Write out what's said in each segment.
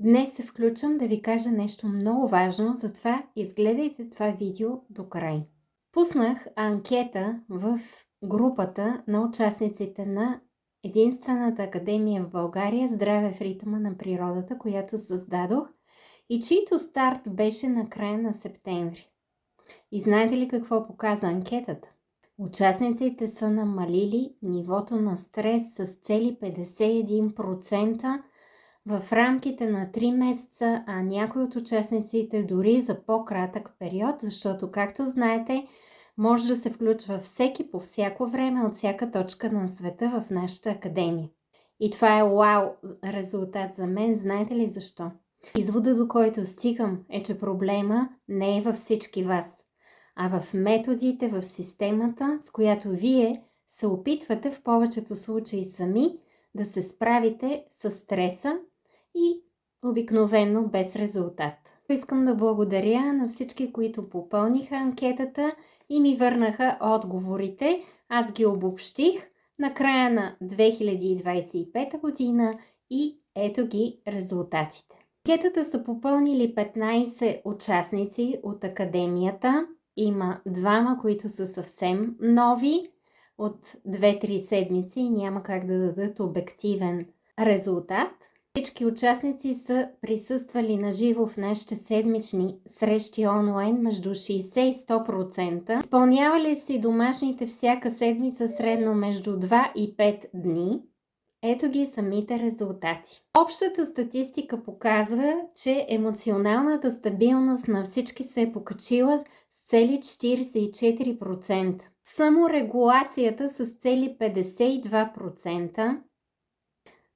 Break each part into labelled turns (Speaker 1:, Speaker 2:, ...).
Speaker 1: Днес се включвам да ви кажа нещо много важно, затова изгледайте това видео до край. Пуснах анкета в групата на участниците на единствената академия в България "Здраве в ритъма на природата", която създадох и чийто старт беше на края на септември. И знаете ли какво показа анкетата? Участниците са намалили нивото на стрес с цели 51% в рамките на 3 месеца, а някои от участниците дори за по-кратък период, защото, както знаете, може да се включва всеки по всяко време от всяка точка на света в нашата академия. И това е вау резултат за мен. Знаете ли защо? Изводът, до който стигам, е, че проблема не е във всички вас, а в методите, в системата, с която вие се опитвате в повечето случаи сами да се справите с стреса и обикновено без резултат. Искам да благодаря на всички, които попълниха анкетата и ми върнаха отговорите. Аз ги обобщих на края на 2025 година и ето ги резултатите. Анкетата са попълнили 15 участници от академията. Има двама, които са съвсем нови от 2-3 седмици и няма как да дадат обективен резултат. Всички участници са присъствали на живо в нашите седмични срещи онлайн между 60 и 100%. Изпълнявали си домашните всяка седмица средно между 2 и 5 дни. Ето ги самите резултати. Общата статистика показва, че емоционалната стабилност на всички се е покачила с цели 44%. Саморегулацията с цели 52%.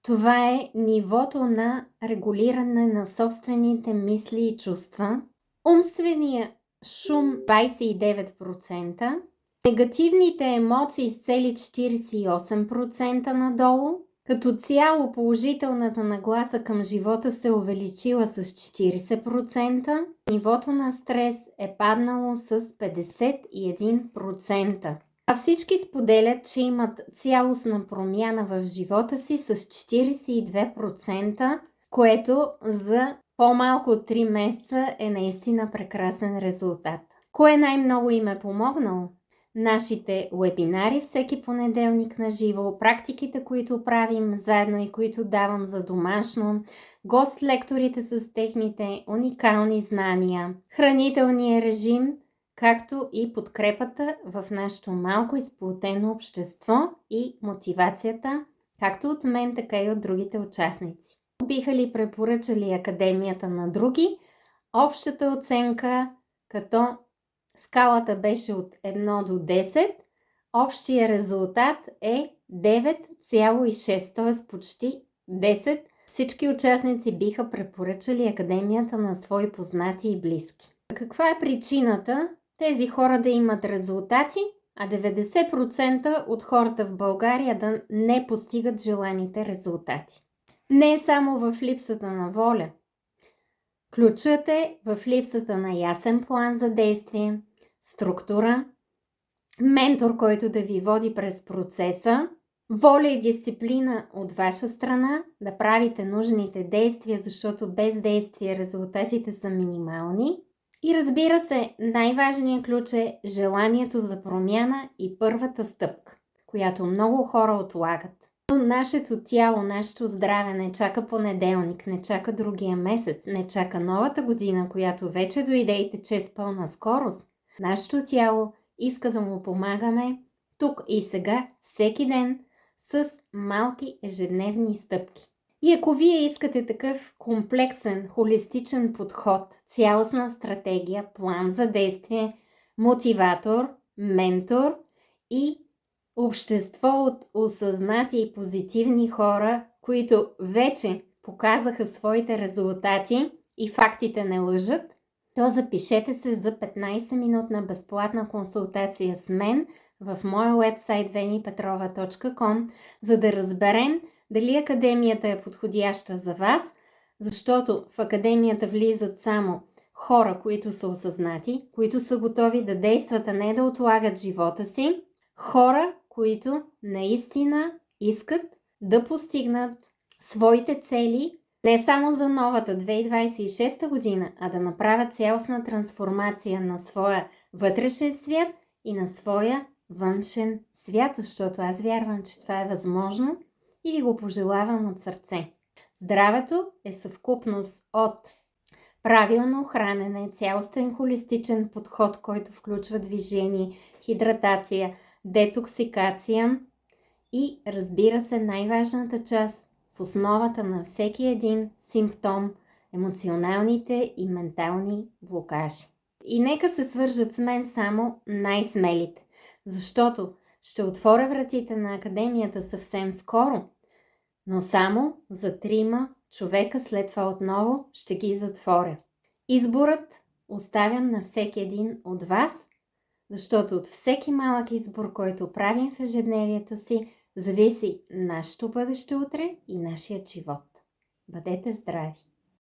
Speaker 1: Това е нивото на регулиране на собствените мисли и чувства. Умствения шум 29%. Негативните емоции с цели 48% надолу. Като цяло положителната нагласа към живота се увеличила с 40%. Нивото на стрес е паднало с 51%. А всички споделят, че имат цялостна промяна в живота си с 42%, което за по-малко от 3 месеца е наистина прекрасен резултат. Кое най-много им е помогнало? Нашите вебинари всеки понеделник на живо, практиките, които правим заедно и които давам за домашно, гост-лекторите с техните уникални знания, хранителния режим, както и подкрепата в нашето малко изплотено общество и мотивацията, както от мен, така и от другите участници. Биха ли препоръчали академията на други? Общата оценка, като скалата беше от 1 до 10, общия резултат е 9,6, т.е. почти 10. Всички участници биха препоръчали академията на свои познати и близки. Каква е причината тези хора да имат резултати, а 90% от хората в България да не постигат желаните резултати? Не е само в липсата на воля. Ключът е в липсата на ясен план за действие, структура, ментор, който да ви води през процеса, воля и дисциплина от ваша страна да правите нужните действия, защото без действие резултатите са минимални. И разбира се, най-важният ключ е желанието за промяна и първата стъпка, която много хора отлагат. Но нашето тяло, нашето здраве не чака понеделник, не чака другия месец, не чака новата година, която вече дойде и тече с пълна скорост. Нашето тяло иска да му помагаме тук и сега, всеки ден, с малки ежедневни стъпки. И ако вие искате такъв комплексен, холистичен подход, цялостна стратегия, план за действие, мотиватор, ментор и общество от осъзнати и позитивни хора, които вече показаха своите резултати и фактите не лъжат, то запишете се за 15-минутна безплатна консултация с мен в моя уебсайт venipetrova.com, за да разберем дали академията е подходяща за вас, защото в академията влизат само хора, които са осъзнати, които са готови да действат, а не да отлагат живота си, хора, които наистина искат да постигнат своите цели Не само за новата 2026 година, а да направят цялостна трансформация на своя вътрешен свят и на своя външен свят, защото аз вярвам, че това е възможно и ви го пожелавам от сърце. Здравето е съвкупност от правилно хранене, цялостен холистичен подход, който включва движение, хидратация, детоксикация и, разбира се, най-важната част в основата на всеки един симптом – емоционалните и ментални блокажи. И нека се свържат с мен само най-смелите, защото ще отворя вратите на Академията съвсем скоро, но само за 3 човека, след това отново ще ги затворя. Изборът оставям на всеки един от вас, защото от всеки малък избор, който правим в ежедневието си, зависи нашето бъдеще утре и нашият живот. Бъдете здрави!